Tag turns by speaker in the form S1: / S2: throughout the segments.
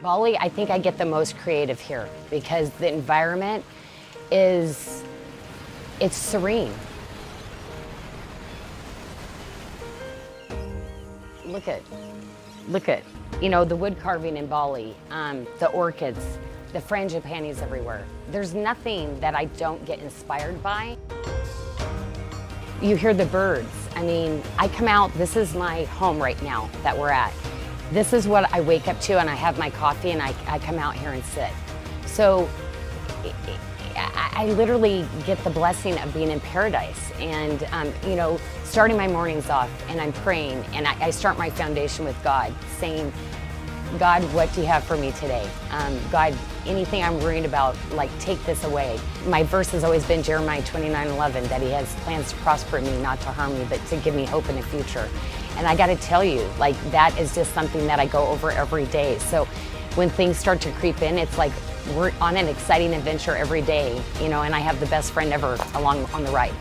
S1: Bali, I think I get the most creative here because the environment it's serene. Look at, the wood carving in Bali, the orchids, the frangipanis everywhere. There's nothing that I don't get inspired by. You hear the birds. I mean, I come out, this is my home right now that we're at. This is what I wake up to, and I have my coffee and I come out here and sit. So I literally get the blessing of being in paradise and, starting my mornings off and I'm praying and I start my foundation with God saying, God, what do you have for me today? God, anything I'm worried about, take this away. My verse has always been Jeremiah 29:11, that he has plans to prosper me, not to harm me, but to give me hope in the future. And I gotta tell you, that is just something that I go over every day. So when things start to creep in, it's like we're on an exciting adventure every day, and I have the best friend ever along on the ride.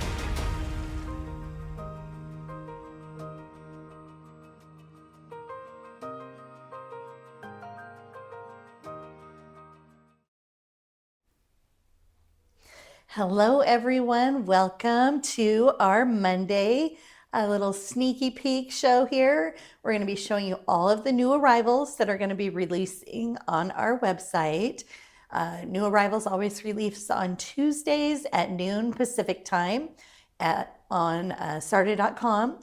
S2: Hello, everyone. Welcome to our Monday, a little sneaky peek show here. We're going to be showing you all of the new arrivals that are going to be releasing on our website. New arrivals always release on Tuesdays at noon Pacific time on sarda.com.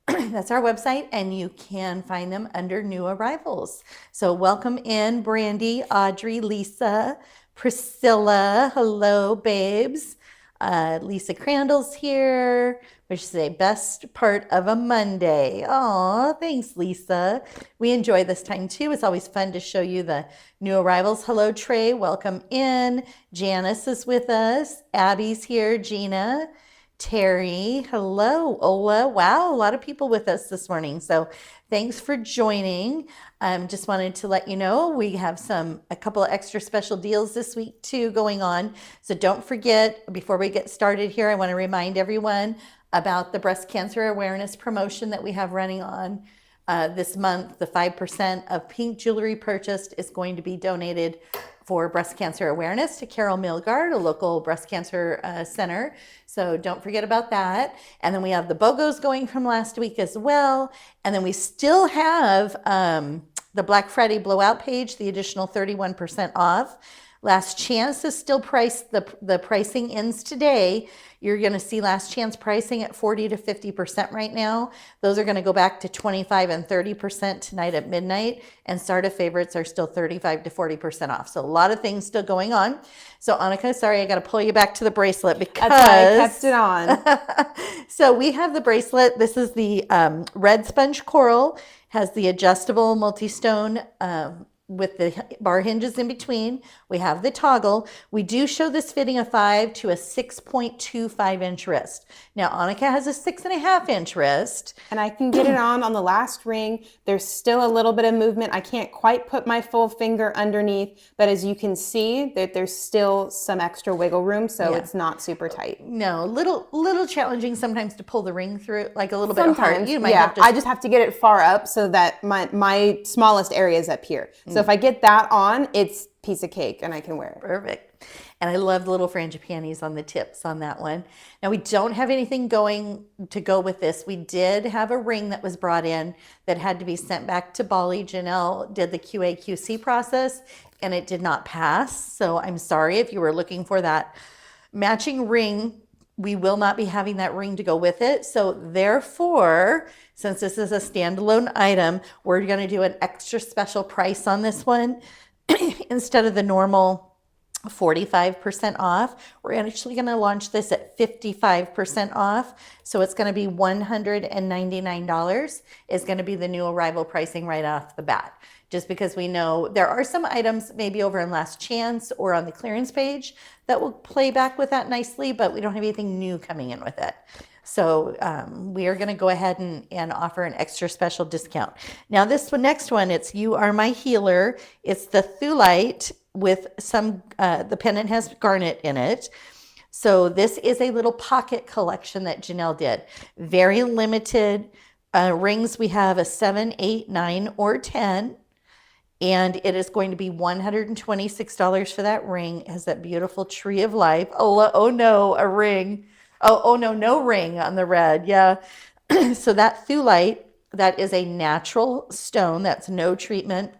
S2: That's our website, and you can find them under new arrivals. So welcome in Brandy, Audrey, Lisa, Priscilla. Hello, babes. Lisa Crandall's here, which is a best part of a Monday. Aw, thanks, Lisa. We enjoy this time too. It's always fun to show you the new arrivals. Hello, Trey. Welcome in. Janice is with us. Abby's here. Gina. Terry, hello. Ola, wow, a lot of people with us this morning. So thanks for joining. Just wanted to let you know we have a couple of extra special deals this week too going on. So don't forget, before we get started here, I want to remind everyone about the breast cancer awareness promotion that we have running on this month. The 5% of pink jewelry purchased is going to be donated for breast cancer awareness to Carol Milgard, a local breast cancer center. So don't forget about that. And then we have the BOGOs going from last week as well. And then we still have the Black Friday blowout page, the additional 31% off. Last Chance is still priced, the pricing ends today. You're going to see Last Chance pricing at 40 to 50% right now. Those are going to go back to 25 and 30% tonight at midnight. And Sarda favorites are still 35 to 40% off. So a lot of things still going on. So Annika, sorry, I got to pull you back to the bracelet because
S3: that's why I kept it on.
S2: So we have the bracelet. This is the red sponge coral, has the adjustable multi-stone with the bar hinges in between. We have the toggle. We do show this fitting a 5 to a 6.25 inch wrist. Now Annika has a 6.5 inch wrist.
S3: And I can get it on the last ring. There's still a little bit of movement. I can't quite put my full finger underneath, but as you can see that there's still some extra wiggle room, so it's not super tight.
S2: No, little challenging sometimes to pull the ring through, like a little bit hard. You might
S3: yeah,
S2: have to...
S3: I just have to get it far up so that my smallest area is up here. So if I get that on, it's piece of cake and I can wear it.
S2: Perfect. And I love the little frangipanis on the tips on that one. Now we don't have anything going to go with this. We did have a ring that was brought in that had to be sent back to Bali. Janelle did the QA/QC process and it did not pass. So I'm sorry if you were looking for that matching ring. We will not be having that ring to go with it. So therefore, since this is a standalone item, we're going to do an extra special price on this one. Instead of the normal 45% off, we're actually going to launch this at 55% off. So it's going to be $199 is going to be the new arrival pricing right off the bat. Just because we know there are some items maybe over in Last Chance or on the clearance page that will play back with that nicely, but we don't have anything new coming in with it. So we are going to go ahead and offer an extra special discount. Now this next one, it's You Are My Healer. It's the Thulite with some, the pendant has garnet in it. So this is a little pocket collection that Janelle did. Very limited rings. We have a 7, 8, 9, or 10. And it is going to be $126 for that ring. It has that beautiful tree of life. Oh no, a ring. Oh no, no ring on the red. Yeah. So that thulite, that is a natural stone. That's no treatment.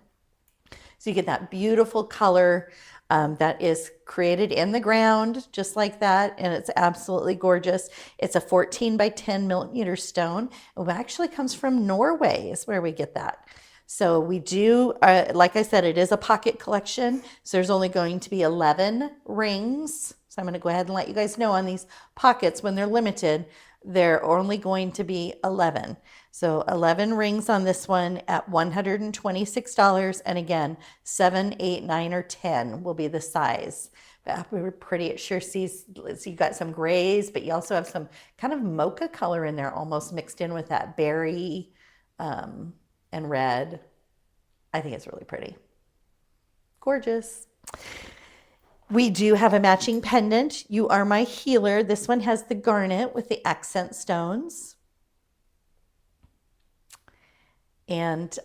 S2: So you get that beautiful color that is created in the ground, just like that. And it's absolutely gorgeous. It's a 14 by 10 millimeter stone. It actually comes from Norway is where we get that. So we do, like I said, it is a pocket collection. So there's only going to be 11 rings. So I'm going to go ahead and let you guys know on these pockets, when they're limited, they're only going to be 11. So 11 rings on this one at $126. And again, 7, 8, 9, or 10 will be the size. Pretty, it sure sees, so you got some grays, but you also have some kind of mocha color in there, almost mixed in with that berry and red. I think it's really pretty. Gorgeous. We do have a matching pendant. You Are My Healer. This one has the garnet with the accent stones. And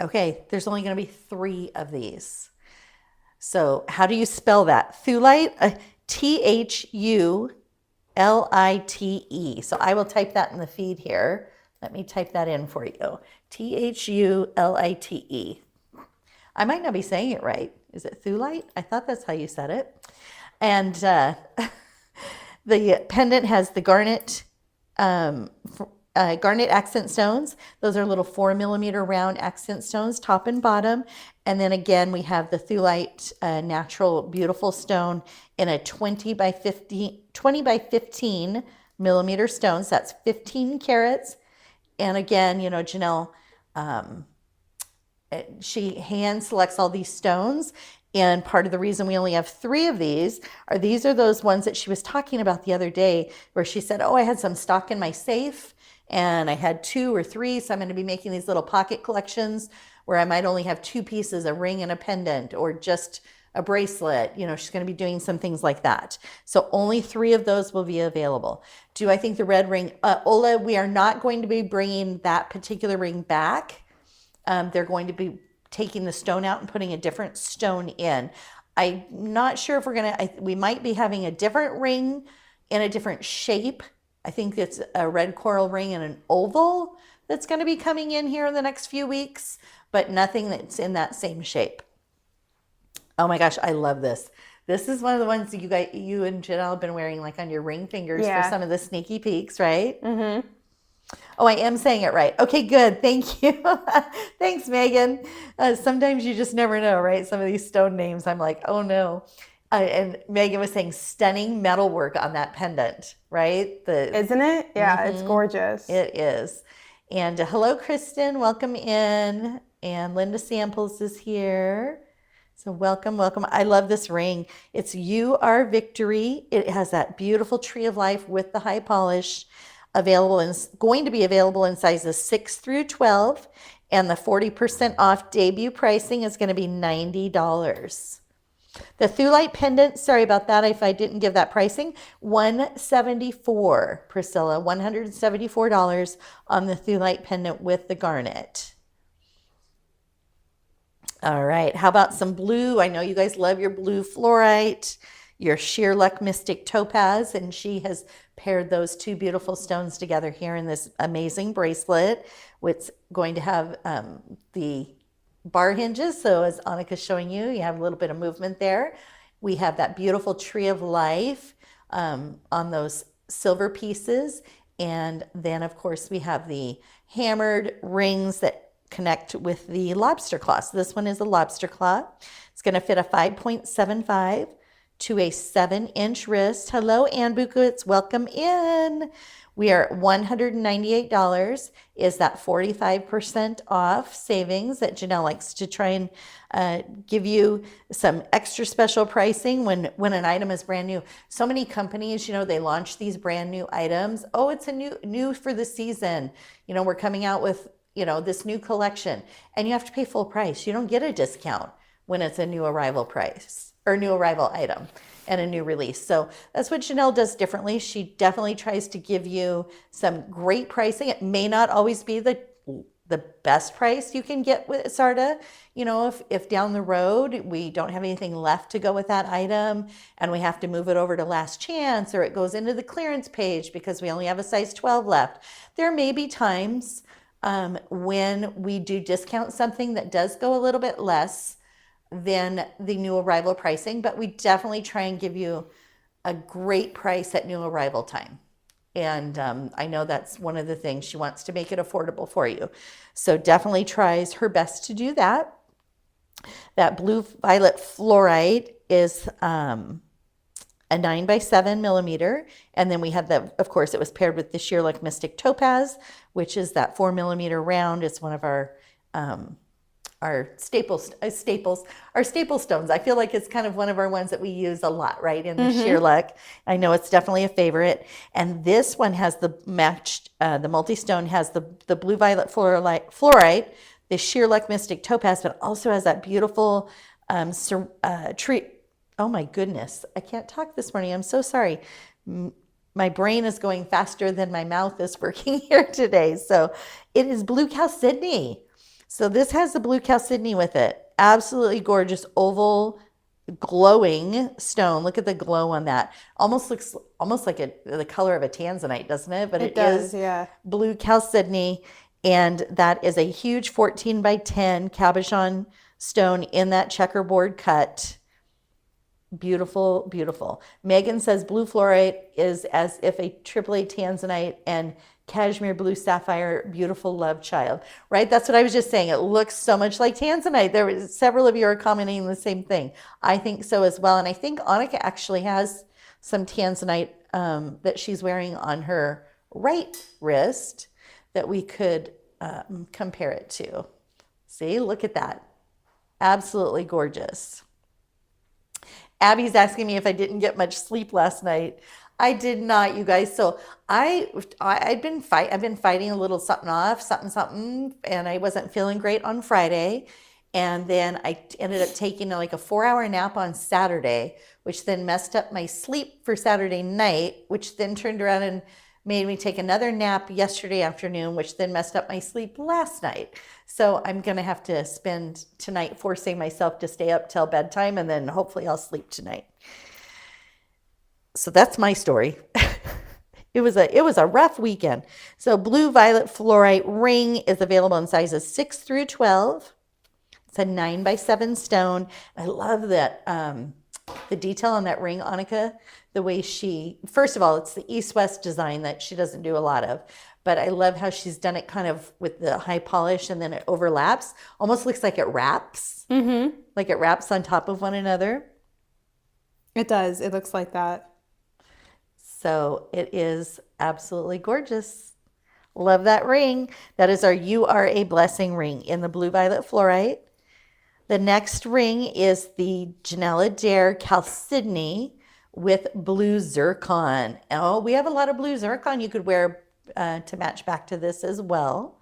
S2: okay, there's only going to be 3 of these. So how do you spell that? Thulite, Thulite. So I will type that in the feed here. Let me type that in for you. Thulite. I might not be saying it right. Is it thulite? I thought that's how you said it. And the pendant has the garnet accent stones. Those are little 4 millimeter round accent stones, top and bottom. And then again, we have the thulite natural beautiful stone in a 20 by 15 millimeter stones. That's 15 carats. And again, you know, Janelle, she hand selects all these stones. And part of the reason we only have 3 of these are those ones that she was talking about the other day, where she said, oh, I had some stock in my safe and I had 2 or 3. So I'm going to be making these little pocket collections where I might only have 2 pieces, a ring and a pendant, or just a bracelet. You know, she's going to be doing some things like that. So only 3 of those will be available. Do I think the red ring, Ola, we are not going to be bringing that particular ring back. They're going to be taking the stone out and putting a different stone in. I'm not sure if we're going to, we might be having a different ring in a different shape. I think it's a red coral ring in an oval that's going to be coming in here in the next few weeks, but nothing that's in that same shape. Oh my gosh, I love this. This is one of the ones that you and Janelle have been wearing like on your ring fingers for some of the sneaky peeks, right? Mm-hmm. Oh, I am saying it right. Okay, good. Thank you. Thanks, Megan. Sometimes you just never know, right? Some of these stone names, I'm like, oh no. And Megan was saying stunning metalwork on that pendant, right?
S3: Isn't it? Yeah, it's gorgeous.
S2: It is. And hello, Kristen. Welcome in. And Linda Samples is here. So welcome, welcome. I love this ring. It's You Are Victory. It has that beautiful tree of life with the high polish. Going to be available in sizes 6 through 12, and the 40% off debut pricing is going to be $90. The thulite pendant, sorry about that if I didn't give that pricing, $174, Priscilla, $174 on the thulite pendant with the garnet. All right, how about some blue? I know you guys love your blue fluorite, your Sheer Luck Mystic Topaz, and she has paired those 2 beautiful stones together here in this amazing bracelet, which going to have the bar hinges. So as Annika's showing you, you have a little bit of movement there. We have that beautiful tree of life on those silver pieces. And then of course we have the hammered rings that connect with the lobster claw. So this one is a lobster claw. It's going to fit a 5.75 to a 7-inch wrist. Hello, Ann Bukowitz. Welcome in. We are at $198. Is that 45% off savings that Janelle likes to try and give you some extra special pricing when an item is brand new. So many companies, you know, they launch these brand new items. Oh, it's a new for the season. You know, we're coming out with, you know, this new collection, and you have to pay full price. You don't get a discount when it's a new arrival price or new arrival item and a new release. So that's what Janelle does differently. She definitely tries to give you some great pricing. It may not always be the the best price you can get with Sarda. You know, if down the road we don't have anything left to go with that item and we have to move it over to last chance, or it goes into the clearance page because we only have a size 12 left, there may be times when we do discount something that does go a little bit less than the new arrival pricing, but we definitely try and give you a great price at new arrival time. And I know that's one of the things, she wants to make it affordable for you. So definitely tries her best to do that. That blue violet fluorite is a 9x7 millimeter. And then we had that, of course, it was paired with the Sheer Luck Mystic Topaz, which is that 4 millimeter round. It's one of our staple stones. I feel like it's kind of one of our ones that we use a lot, right? In the Sheer Luck. I know it's definitely a favorite. And this one has the matched, the multi-stone has the blue violet fluorite, the Sheer Luck Mystic Topaz, but also has that beautiful tree. Oh my goodness. I can't talk this morning. I'm so sorry. My brain is going faster than my mouth is working here today. So it is blue chalcedony. So this has the blue chalcedony with it. Absolutely gorgeous oval glowing stone. Look at the glow on that. Almost looks like the color of a tanzanite, doesn't it? But
S3: it does,
S2: is
S3: yeah.
S2: Blue chalcedony, and that is a huge 14 by 10 cabochon stone in that checkerboard cut. Beautiful, beautiful. Megan says blue fluorite is as if a AAA tanzanite and cashmere blue sapphire, beautiful love child, right? That's what I was just saying. It looks so much like tanzanite. There was several of you are commenting the same thing. I think so as well. And I think Annika actually has some tanzanite that she's wearing on her right wrist that we could compare it to. See, look at that. Absolutely gorgeous. Abby's asking me if I didn't get much sleep last night. I did not, you guys. So I've been fighting a little something, and I wasn't feeling great on Friday. And then I ended up taking like a 4-hour nap on Saturday, which then messed up my sleep for Saturday night, which then turned around and made me take another nap yesterday afternoon, which then messed up my sleep last night. So I'm going to have to spend tonight forcing myself to stay up till bedtime, and then hopefully I'll sleep tonight. So that's my story. It was a rough weekend. So blue violet fluorite ring is available in sizes 6 through 12. It's a 9x7 stone. I love that the detail on that ring, Annika, the way first of all, it's the east-west design that she doesn't do a lot of, but I love how she's done it kind of with the high polish, and then it overlaps. Almost looks like it wraps, like it wraps on top of one another.
S3: It does. It looks like that.
S2: So it is absolutely gorgeous. Love that ring. That is our You Are a Blessing ring in the blue violet fluorite. The next ring is the Janella Dare Chalcedony with blue zircon. Oh, we have a lot of blue zircon you could wear to match back to this as well.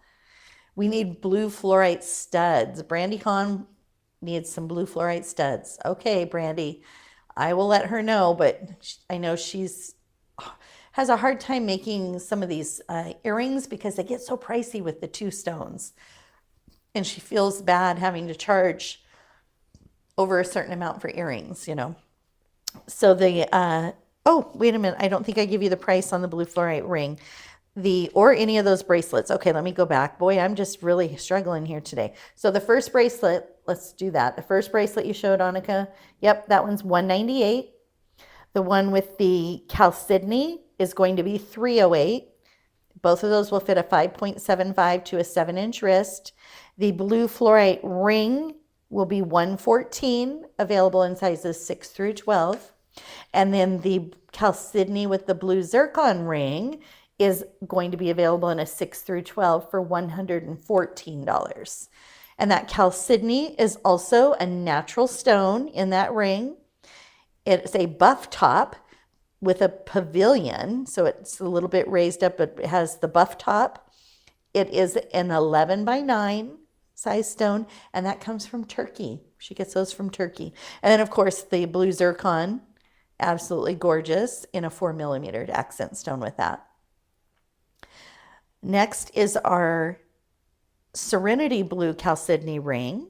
S2: We need blue fluorite studs. Brandy Hahn needs some blue fluorite studs. Okay, Brandy, I will let her know, but I know she's has a hard time making some of these earrings because they get so pricey with the two stones. And she feels bad having to charge over a certain amount for earrings, you know. So oh, wait a minute. I don't think I give you the price on the blue fluorite ring. Or any of those bracelets. Okay, let me go back. Boy, I'm just really struggling here today. So the first bracelet, let's do that. The first bracelet you showed, Annika, yep, that one's $198. The one with the chalcedony is going to be $308. Both of those will fit a 5.75 to a 7-inch wrist. The blue fluorite ring will be $114, available in sizes 6 through 12. And then the chalcedony with the blue zircon ring is going to be available in a 6 through 12 for $114. And that chalcedony is also a natural stone in that ring. It's a buff top with a pavilion, so it's a little bit raised up, but it has the buff top. It is an 11 by 9 size stone, and that comes from Turkey. She gets those from Turkey. And then, of course, the blue zircon, absolutely gorgeous, in a 4 millimeter accent stone with that. Next is our Serenity Blue Chalcedony ring,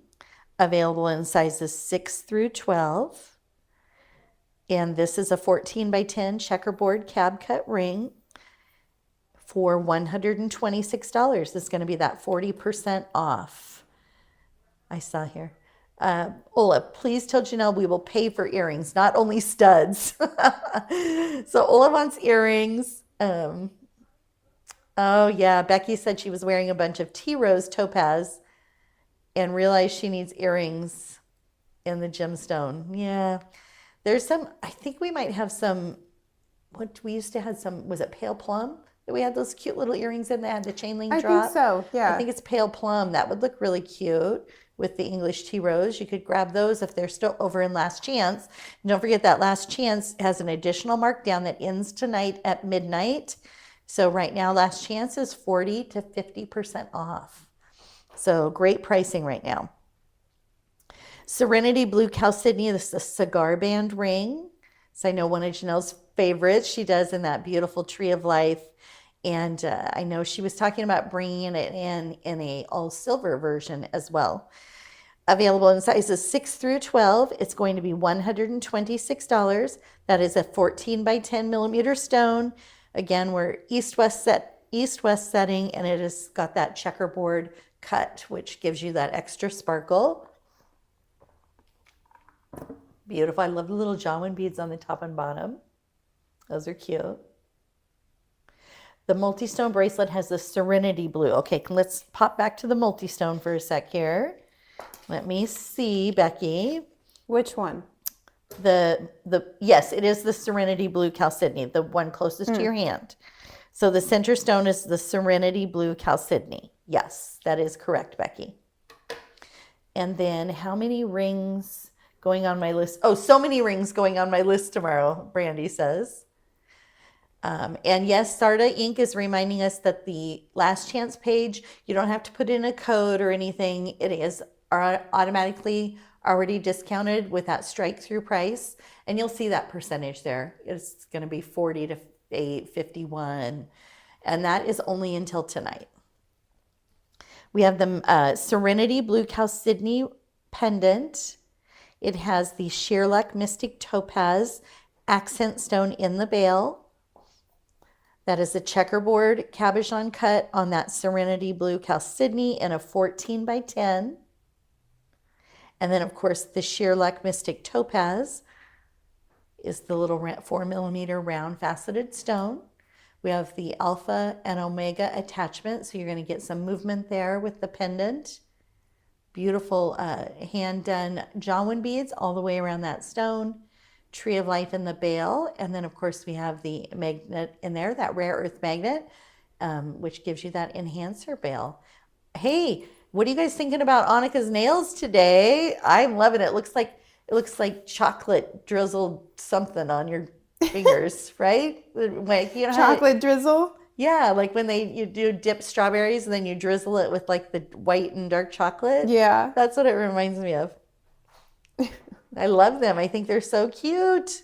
S2: available in sizes 6 through 12. And this is a 14 by 10 checkerboard cab cut ring for $126. This is going to be that 40% off. I saw here. Ola, please tell Janelle we will pay for earrings, not only studs. So Ola wants earrings. Oh yeah, Becky said she was wearing a bunch of tea rose topaz and realized she needs earrings in the gemstone. Yeah, there's some, I think we might have some, what we used to have some, was it pale plum? That we had those cute little earrings in that had the chain link drop.
S3: I think so, yeah.
S2: I think it's pale plum. That would look really cute with the English tea rose. You could grab those if they're still over in Last Chance. And don't forget that Last Chance has an additional markdown that ends tonight at midnight. So right now, Last Chance is 40 to 50% off. So great pricing right now. Serenity Blue Chalcedony, this is a cigar band ring. So I know one of Janelle's favorites. She does in that beautiful Tree of Life. And I know she was talking about bringing it in a all silver version as well. Available in sizes 6 through 12. It's going to be $126. That is a 14 by 10 millimeter stone. Again, we're east-west setting, and it has got that checkerboard cut, which gives you that extra sparkle. Beautiful. I love the little Jawan beads on the top and bottom. Those are cute. The multi-stone bracelet has the Serenity Blue. Okay, let's pop back to the multi-stone for a sec here. Let me see, Becky.
S3: Which one?
S2: Yes, it is the Serenity Blue Chalcedony, the one closest to your hand. So the center stone is the Serenity Blue Chalcedony. Yes, that is correct, Becky. And then how many rings going on my list? Oh, so many rings going on my list tomorrow, Brandy says. And yes, Sarda Inc. is reminding us that the Last Chance page, you don't have to put in a code or anything. It is automatically already discounted with that strike through price. And you'll see that percentage there. It's going to be 40 to 51. And that is only until tonight. We have the Serenity Blue Chalcedony pendant. It has the Sheerluck Mystic Topaz accent stone in the bail. That is a checkerboard cabochon cut on that Serenity Blue Chalcedony in a 14 by 10. And then, of course, the Sheerluck Mystic Topaz is the little 4 millimeter round faceted stone. We have the Alpha and Omega attachment, so you're going to get some movement there with the pendant. Beautiful hand-done Jawan beads all the way around that stone. Tree of Life in the bail, and then of course we have the magnet in there, that rare earth magnet, which gives you that enhancer bail. Hey, what are you guys thinking about Annika's nails today? I'm loving it. It looks like chocolate drizzled something on your fingers, right? Like, you know,
S3: chocolate drizzle.
S2: Yeah, like when you do dip strawberries and then you drizzle it with like the white and dark chocolate.
S3: Yeah,
S2: that's what it reminds me of. I love them. I think they're so cute.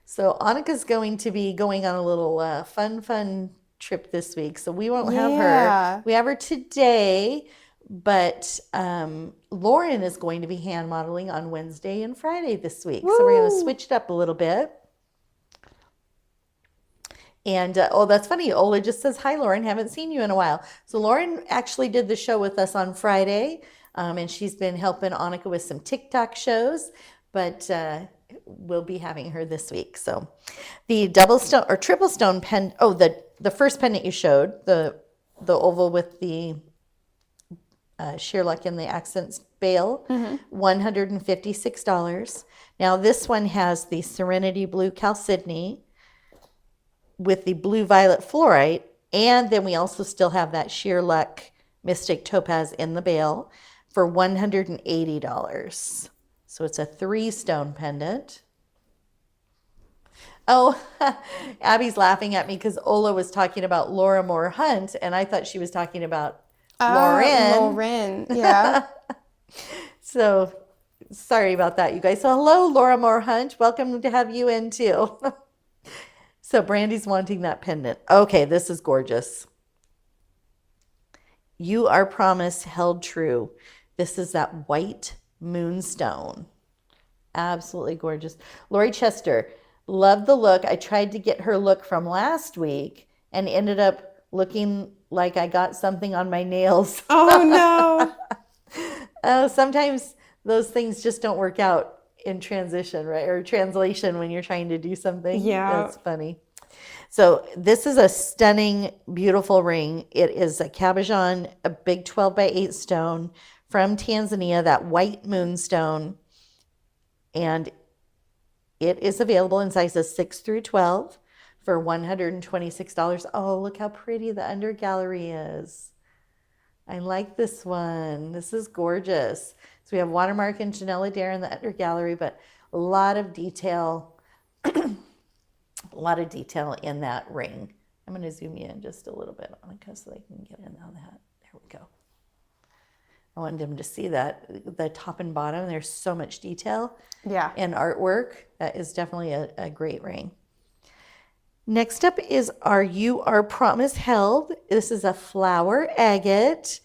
S2: So Annika's going to be going on a little fun trip this week. So we won't have her. We have her today, but Lauren is going to be hand modeling on Wednesday and Friday this week. Woo! So we're going to switch it up a little bit. And, oh, that's funny. Ola just says, hi, Lauren. Haven't seen you in a while. So Lauren actually did the show with us on Friday. And she's been helping Annika with some TikTok shows, but we'll be having her this week. So the double stone or triple stone pen, the first pendant you showed, the oval with the Sheerluck in the accents bail, $156. Now this one has the Serenity Blue Chalcedony with the blue violet fluorite, and then we also still have that Sheerluck Mystic Topaz in the bail for $180. So it's a 3-stone pendant. Oh, Abby's laughing at me because Ola was talking about Laura Moore Hunt, and I thought she was talking about Lauren.
S3: Lauren, yeah.
S2: So sorry about that, you guys. So hello, Laura Moore Hunt. Welcome to have you in too. So Brandy's wanting that pendant. Okay, this is gorgeous. You Are Promise held true. This is that white moonstone. Absolutely gorgeous. Lori Chester, love the look. I tried to get her look from last week and ended up looking like I got something on my nails.
S3: Oh no.
S2: Sometimes those things just don't work out in transition, right? Or translation when you're trying to do something.
S3: Yeah.
S2: That's funny. So this is a stunning, beautiful ring. It is a cabochon, a big 12 by 8 stone from Tanzania, that white moonstone. And it is available in sizes 6 through 12 for $126. Oh, look how pretty the under gallery is. I like this one. This is gorgeous. So we have watermark and Janelle Adair in the under gallery, but a lot of detail, a lot of detail in that ring. I'm going to zoom in just a little bit on it so they can get in on that. There we go. I wanted them to see that, the top and bottom, there's so much detail and artwork. That is definitely a great ring. Next up is our You Are Promise held. This is a flower agate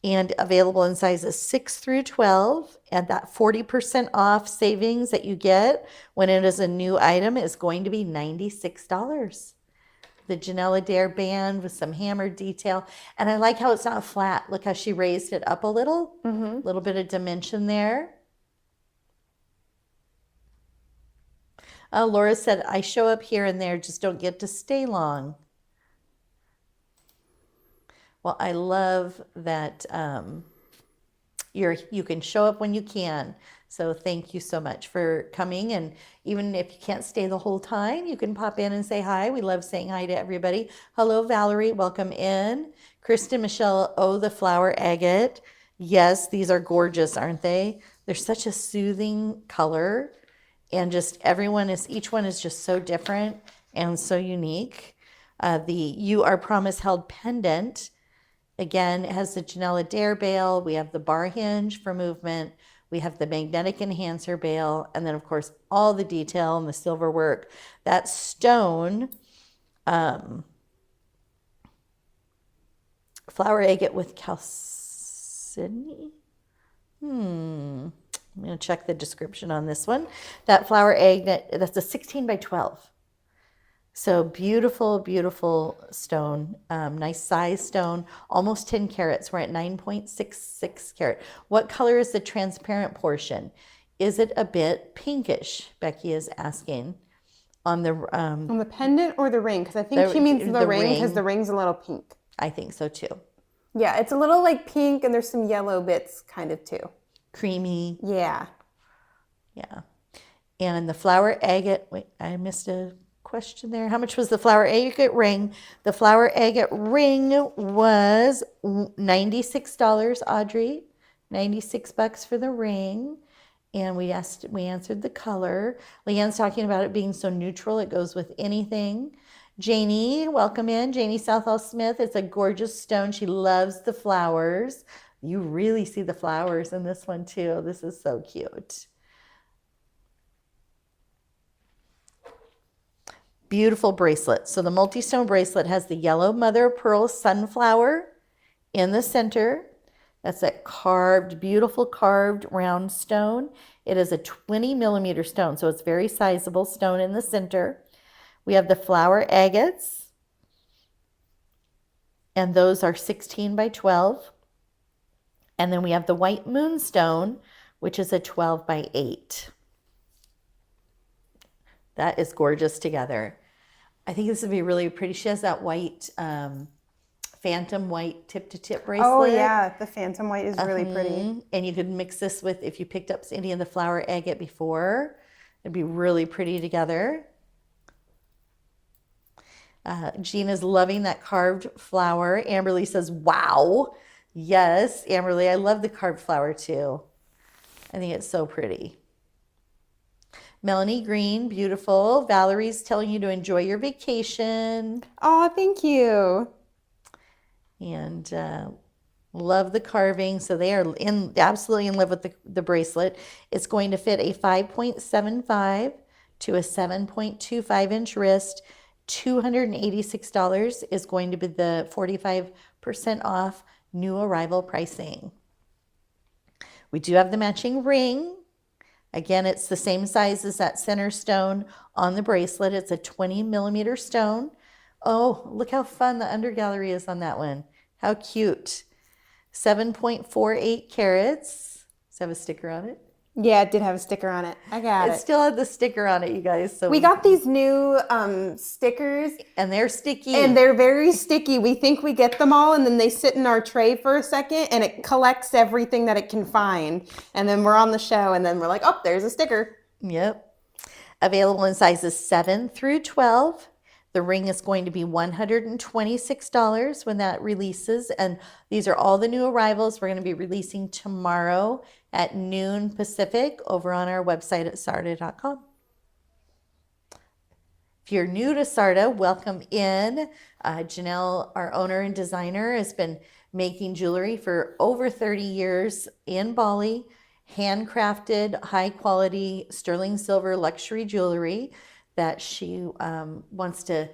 S2: and available in sizes 6 through 12. And that 40% off savings that you get when it is a new item is going to be $96. The Janelle Adair band with some hammered detail. And I like how it's not flat. Look how she raised it up a little. Little bit of dimension there. Laura said, I show up here and there, just don't get to stay long. Well, I love that you can show up when you can. So thank you so much for coming. And even if you can't stay the whole time, you can pop in and say hi. We love saying hi to everybody. Hello, Valerie. Welcome in. Kristen, Michelle, oh, the flower agate. Yes, these are gorgeous, aren't they? They're such a soothing color. And just each one is just so different and so unique. The You Are Promise held pendant. Again, it has the Janelle Adair bail. We have the bar hinge for movement. We have the magnetic enhancer bail. And then, of course, all the detail and the silver work. That stone, flower agate with chalcedony. I'm going to check the description on this one. That flower agate, that's a 16 by 12. So beautiful, beautiful stone, nice size stone, almost 10 carats. We're at 9.66 carat. What color is the transparent portion? Is it a bit pinkish? Becky is asking. On the
S3: pendant or the ring? Because I think she means the ring because the ring's a little pink.
S2: I think so too.
S3: Yeah, it's a little like pink and there's some yellow bits kind of too.
S2: Creamy.
S3: Yeah.
S2: Yeah. And the flower agate, wait, I missed a question there. How much was the flower agate ring? The flower agate ring was $96, Audrey. $96 for the ring. And we answered the color. Leanne's talking about it being so neutral. It goes with anything. Janie, welcome in. Janie Southall Smith. It's a gorgeous stone. She loves the flowers. You really see the flowers in this one too. This is so cute. Beautiful bracelet. So the multi-stone bracelet has the yellow mother of pearl sunflower in the center. That's that beautiful carved round stone. It is a 20 millimeter stone, so it's very sizable stone in the center. We have the flower agates, and those are 16 by 12. And then we have the white moonstone, which is a 12 by 8. That is gorgeous together. I think this would be really pretty. She has that white, phantom white tip-to-tip bracelet.
S3: Oh, yeah. The phantom white is really pretty.
S2: And you could mix this with, if you picked up any of the flower agate before, it'd be really pretty together. Gina's loving that carved flower. Amberly says, wow. Yes, Amberly, I love the carved flower too. I think it's so pretty. Melanie Green, beautiful. Valerie's telling you to enjoy your vacation.
S3: Oh, thank you.
S2: And love the carving. So they are absolutely in love with the bracelet. It's going to fit a 5.75 to a 7.25 inch wrist. $286 is going to be the 45 off new arrival pricing. We do have the matching ring. Again, it's the same size as that center stone on the bracelet. It's a 20 millimeter stone. Oh, look how fun the undergallery is on that one. How cute. 7.48 carats. Does it have a sticker on it?
S3: Yeah, it did have a sticker on it. I got it.
S2: It still had the sticker on it, you guys. So
S3: we got these new stickers.
S2: And they're sticky.
S3: And they're very sticky. We think we get them all, and then they sit in our tray for a second, and it collects everything that it can find. And then we're on the show, and then we're like, oh, there's a sticker.
S2: Yep. Available in sizes 7 through 12. The ring is going to be $126 when that releases. And these are all the new arrivals we're going to be releasing tomorrow at noon Pacific over on our website at sarda.com. If you're new to Sarda, welcome in. Janelle, our owner and designer, has been making jewelry for over 30 years in Bali. Handcrafted, high quality sterling silver luxury jewelry that she wants to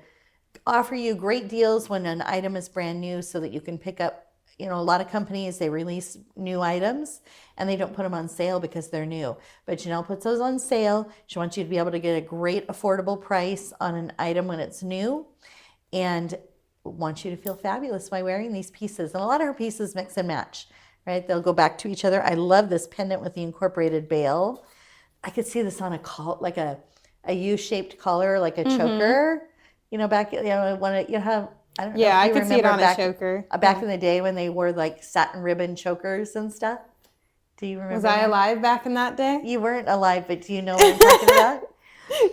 S2: offer you great deals when an item is brand new so that you can pick up. You know, a lot of companies, they release new items and they don't put them on sale because they're new. But Janelle puts those on sale. She wants you to be able to get a great affordable price on an item when it's new and wants you to feel fabulous by wearing these pieces. And a lot of her pieces mix and match, right? They'll go back to each other. I love this pendant with the incorporated bail. I could see this on a like a U-shaped collar, like a choker. You know, back, you know, when you have, I don't know.
S3: Yeah,
S2: if
S3: I
S2: you
S3: could see it
S2: remember
S3: on a choker.
S2: Back in the day when they wore like satin ribbon chokers and stuff. Do you remember?
S3: Was I alive back in that day?
S2: You weren't alive, but do you know what I'm talking about?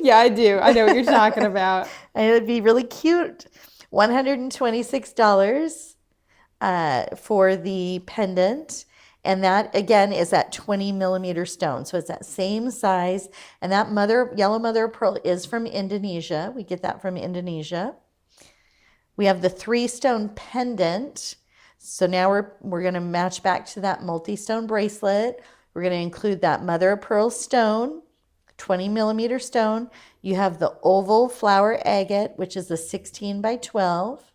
S3: Yeah, I do. I know what you're talking about.
S2: And it would be really cute. $126 for the pendant. And that, again, is that 20 millimeter stone. So it's that same size. And that yellow mother of pearl is from Indonesia. We get that from Indonesia. We have the 3-stone pendant. So now we're going to match back to that multi-stone bracelet. We're going to include that mother of pearl stone, 20 millimeter stone. You have the oval flower agate, which is a 16 by 12.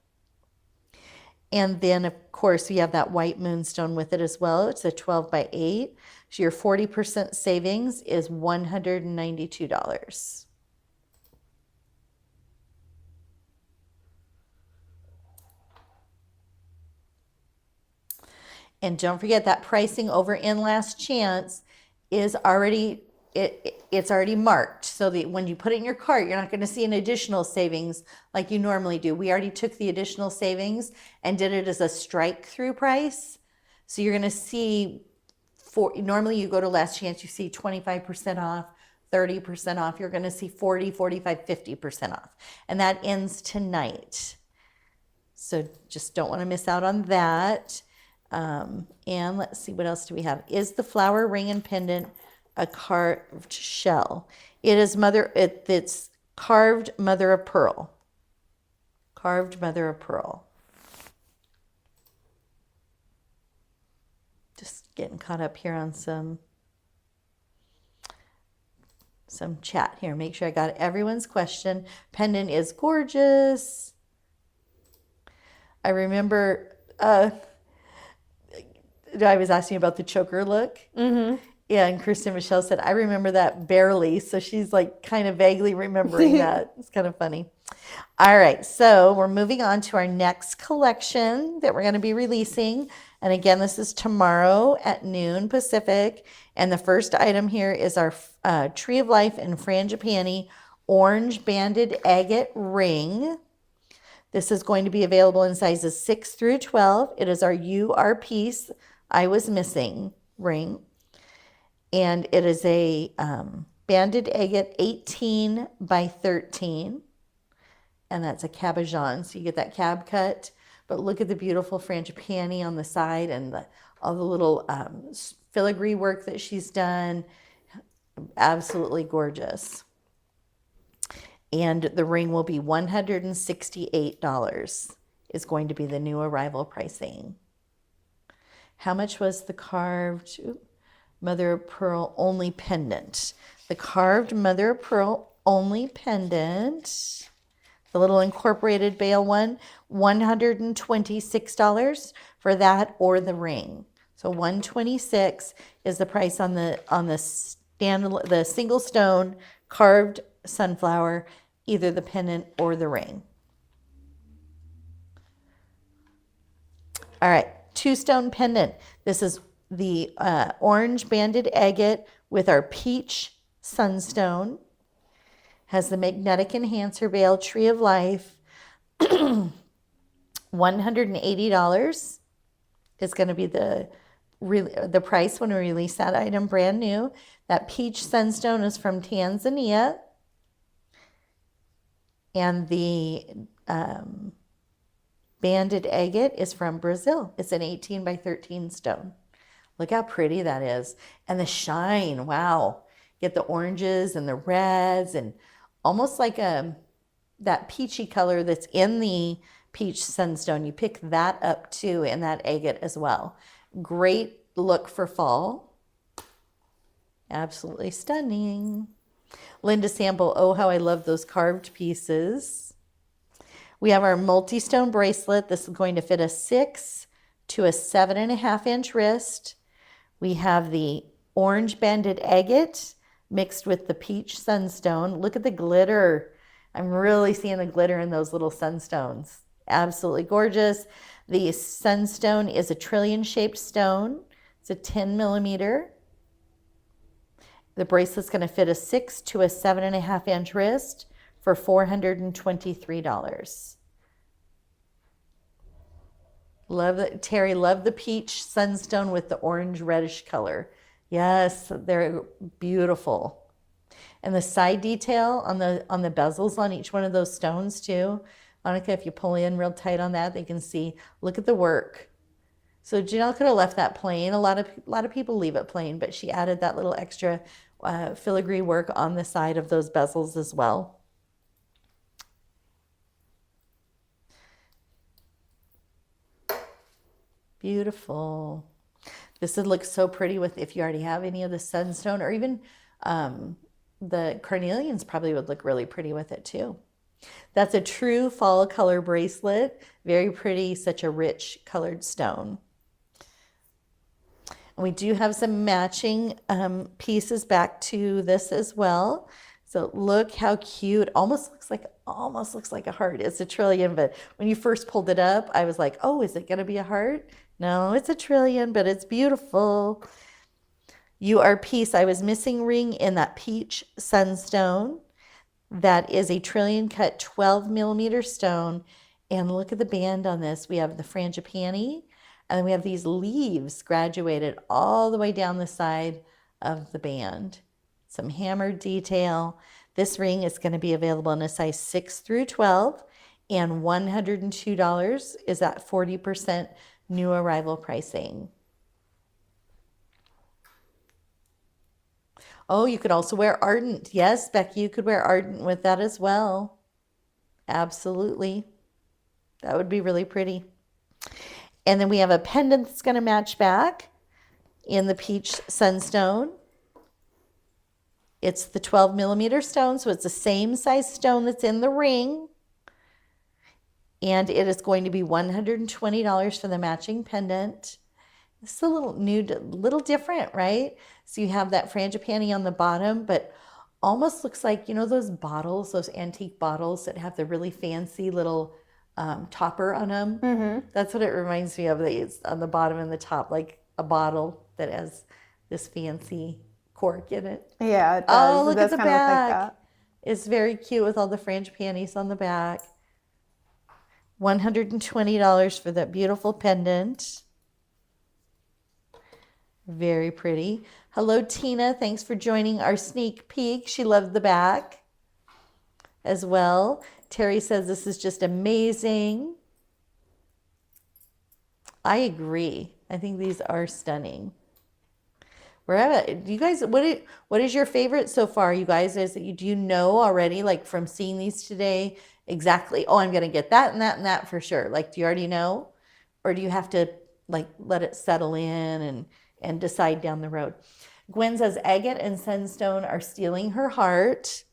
S2: And then, of course, we have that white moonstone with it as well. It's a 12 by 8. So your 40% savings is $192. And don't forget that pricing over in Last Chance is already, it's already marked. So that when you put it in your cart, you're not going to see an additional savings like you normally do. We already took the additional savings and did it as a strike through price. So you're going to see, normally you go to Last Chance, you see 25% off, 30% off. You're going to see 40, 45, 50% off. And that ends tonight. So just don't want to miss out on that. And let's see, what else do we have? Is the flower ring and pendant a carved shell? It is it's carved mother of pearl. Carved mother of pearl. Just getting caught up here on some chat here. Make sure I got everyone's question. Pendant is gorgeous. I remember I was asking about the choker look. Yeah, and Kristen Michelle said, I remember that barely. So she's like kind of vaguely remembering that. It's kind of funny. All right, so we're moving on to our next collection that we're going to be releasing. And again, this is tomorrow at noon Pacific. And the first item here is our Tree of Life and Frangipani orange banded agate ring. This is going to be available in sizes 6 through 12. It is our UR piece, I Was Missing ring. And it is a banded agate 18 by 13. And that's a cabochon. So you get that cab cut. But look at the beautiful frangipani on the side and all the little filigree work that she's done. Absolutely gorgeous. And the ring will be $168 is going to be the new arrival pricing. How much was the carved mother of pearl only pendant? The carved mother of pearl only pendant. The little incorporated bail one, $126 for that or the ring. So $126 is the price on the single stone carved sunflower, either the pendant or the ring. All right, 2-stone pendant. This is the orange banded agate with our peach sunstone. Has the magnetic enhancer veil, tree of life. $180 is going to be the price when we release that item brand new. That peach sunstone is from Tanzania. And the banded agate is from Brazil. It's an 18 by 13 stone. Look how pretty that is. And the shine, wow. Get the oranges and the reds and almost like that peachy color that's in the peach sunstone. You pick that up too in that agate as well. Great look for fall. Absolutely stunning. Linda Sample, oh, how I love those carved pieces. We have our multi-stone bracelet. This is going to fit a 6 to a 7.5 inch wrist. We have the orange banded agate mixed with the peach sunstone. Look at the glitter. I'm really seeing the glitter in those little sunstones. Absolutely gorgeous. The sunstone is a trillion shaped stone. It's a 10 millimeter. The bracelet's going to fit a 6 to a 7.5 inch wrist for $423. Love it, Terry. Love the peach sunstone with the orange reddish color. Yes, they're beautiful. And the side detail on the bezels on each one of those stones too. Annika, if you pull in real tight on that, they can see. Look at the work. So Janelle could have left that plain. A lot of people leave it plain, but she added that little extra filigree work on the side of those bezels as well. Beautiful. This would look so pretty with if you already have any of the sunstone, or even the carnelians probably would look really pretty with it too. That's a true fall color bracelet. Very pretty, such a rich colored stone. And we do have some matching pieces back to this as well. So look how cute. Almost looks like a heart. It's a trillion, but when you first pulled it up, I was like, oh, is it going to be a heart? No, it's a trillion, but it's beautiful. You are peace. I was missing ring in that peach sunstone. That is a trillion cut 12 millimeter stone. And look at the band on this. We have the frangipani, and we have these leaves graduated all the way down the side of the band. Some hammered detail. This ring is going to be available in a size 6 through 12, and $102 is at 40% new arrival pricing. Oh, you could also wear Ardent. Yes, Becky, you could wear Ardent with that as well. Absolutely. That would be really pretty. And then we have a pendant that's going to match back in the peach sunstone. It's the 12 millimeter stone, so it's the same size stone that's in the ring. And it is going to be $120 for the matching pendant. This is a little different, right? So you have that frangipani on the bottom, but almost looks like, you know, those bottles, those antique bottles that have the really fancy little topper on them. Mm-hmm. That's what it reminds me of. It's on the bottom and the top, like a bottle that has this fancy cork in it.
S3: Yeah, it does.
S2: Oh, look at the back.
S3: Look like that.
S2: It's very cute with all the frangipanis on the back. $120 for that beautiful pendant. Very pretty. Hello, Tina. Thanks for joining our sneak peek. She loved the back as well. Terry says this is just amazing. I agree. I think these are stunning. You guys, what is your favorite so far, you guys? Do you know already, like from seeing these today, exactly, oh, I'm going to get that and that and that for sure? Like, do you already know? Or do you have to like let it settle in and decide down the road? Gwen says agate and sunstone are stealing her heart.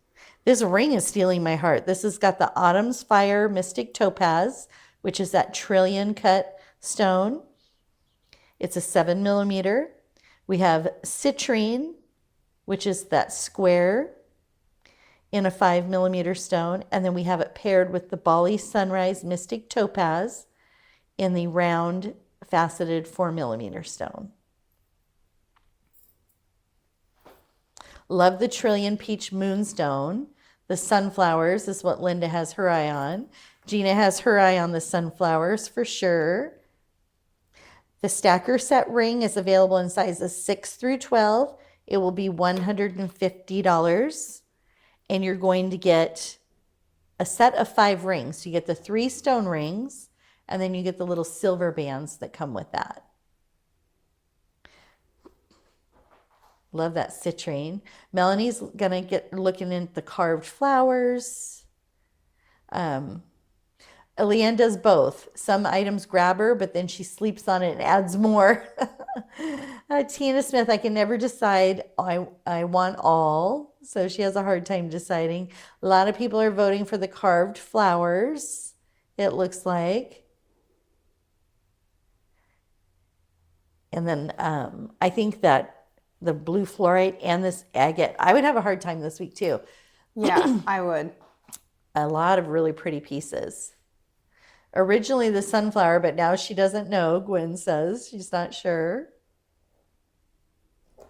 S2: This ring is stealing my heart. This has got the Autumn's Fire Mystic Topaz, which is that trillion cut stone. It's a 7 millimeter. We have citrine, which is that square in a 5 millimeter stone. And then we have it paired with the Bali Sunrise Mystic Topaz in the round faceted 4 millimeter stone. Love the Trillion Peach Moonstone. The sunflowers is what Linda has her eye on. Gina has her eye on the sunflowers for sure. The stacker set ring is available in sizes 6 through 12. It will be $150. And you're going to get a set of 5 rings. So you get the 3 stone rings, and then you get the little silver bands that come with that. Love that citrine. Melanie's gonna get looking at the carved flowers. Leanne does both. Some items grab her, but then she sleeps on it and adds more. Tina Smith, I can never decide. I want all. So she has a hard time deciding. A lot of people are voting for the carved flowers, it looks like. And then I think that the blue fluorite and this agate, I would have a hard time this week too.
S3: Yeah, I would.
S2: A lot of really pretty pieces. Originally the sunflower, but now she doesn't know. Gwen says she's not sure. All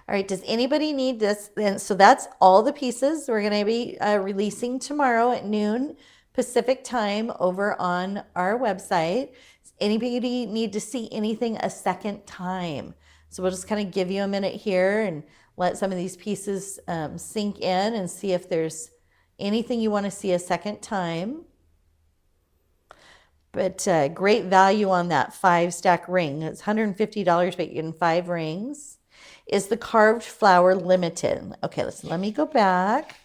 S2: right, does anybody need this? And so that's all the pieces we're going to be releasing tomorrow at noon Pacific time over on our website. Does anybody need to see anything a second time? So we'll just kind of give you a minute here and let some of these pieces sink in and see if there's anything you want to see a second time. But great value on that 5-stack ring. It's $150, but you're getting 5 rings. Is the carved flower limited? Okay, let me go back.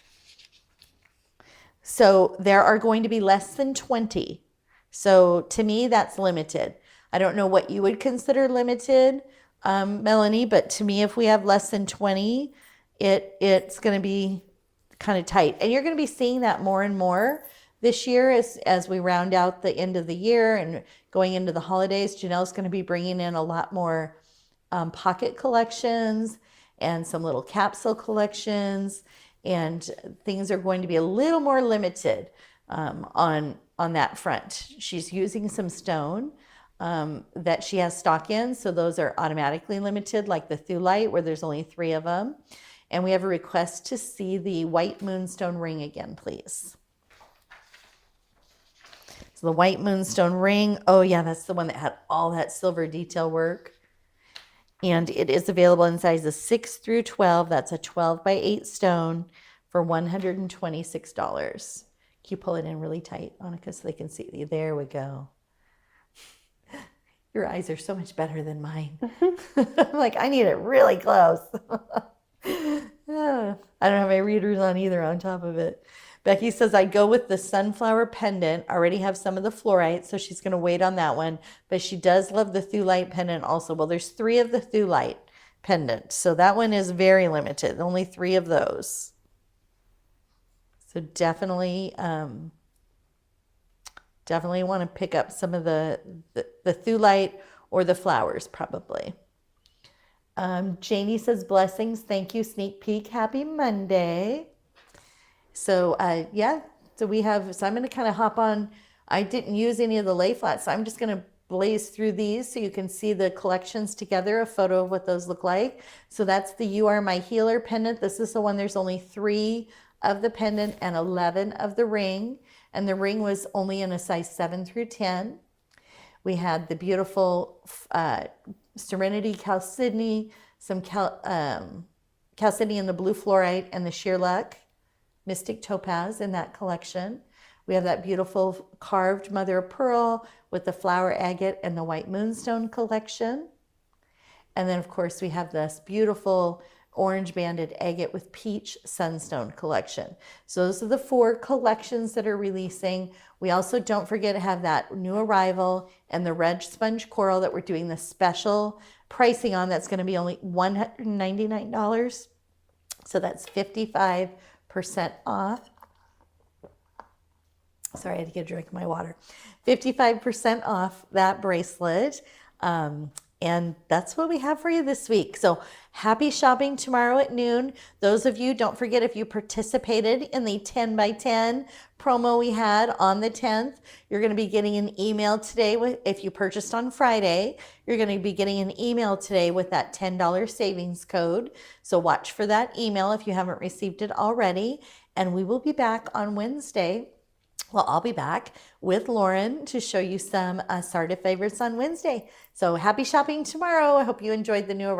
S2: So there are going to be less than 20. So to me, that's limited. I don't know what you would consider limited, Melanie, but to me, if we have less than 20, it's going to be kind of tight. And you're going to be seeing that more and more this year as we round out the end of the year and going into the holidays. Janelle's going to be bringing in a lot more pocket collections and some little capsule collections, and things are going to be a little more limited on that front. She's using some stone that she has stock in, so those are automatically limited, like the Thulite, where there's only 3 of them. And we have a request to see the white moonstone ring again, please. So the white moonstone ring, oh yeah, that's the one that had all that silver detail work. And it is available in sizes 6 through 12. That's a 12 by 8 stone for $126. Can you pull it in really tight, Annika, so they can see you? There we go. Your eyes are so much better than mine. I'm like, I need it really close. I don't have my readers on either on top of it. Becky says, I go with the sunflower pendant. I already have some of the fluorite, so she's going to wait on that one. But she does love the Thulite pendant also. Well, there's 3 of the Thulite pendant. So that one is very limited. Only 3 of those. So definitely want to pick up some of the Thulite or the flowers probably. Janie says, blessings. Thank you. Sneak peek. Happy Monday. So yeah, so I'm going to kind of hop on. I didn't use any of the lay flats, so I'm just going to blaze through these so you can see the collections together, a photo of what those look like. So that's the You Are My Healer pendant. This is the one, there's only 3 of the pendant and 11 of the ring. And the ring was only in a size 7 through 10. We had the beautiful Serenity Chalcedony, some Chalcedony in the blue fluorite, and the Sheer Luck Mystic Topaz in that collection. We have that beautiful carved mother of pearl with the flower agate and the white moonstone collection. And then of course we have this beautiful orange banded agate with peach sunstone collection. So those are the 4 collections that are releasing. We also, don't forget, to have that new arrival and the red sponge coral that we're doing the special pricing on. That's going to be only $199. So that's $55 off. Sorry, I had to get a drink of my water. 55% off that bracelet. And that's what we have for you this week. So happy shopping tomorrow at noon. Those of you, don't forget, if you participated in the 10 by 10 promo we had on the 10th, you're going to be getting an email today. If you purchased on Friday, you're going to be getting an email today with that $10 savings code. So watch for that email if you haven't received it already. And we will be back on Wednesday. Well, I'll be back with Lauren to show you some assorted favorites on Wednesday. So happy shopping tomorrow. I hope you enjoyed the new arrival.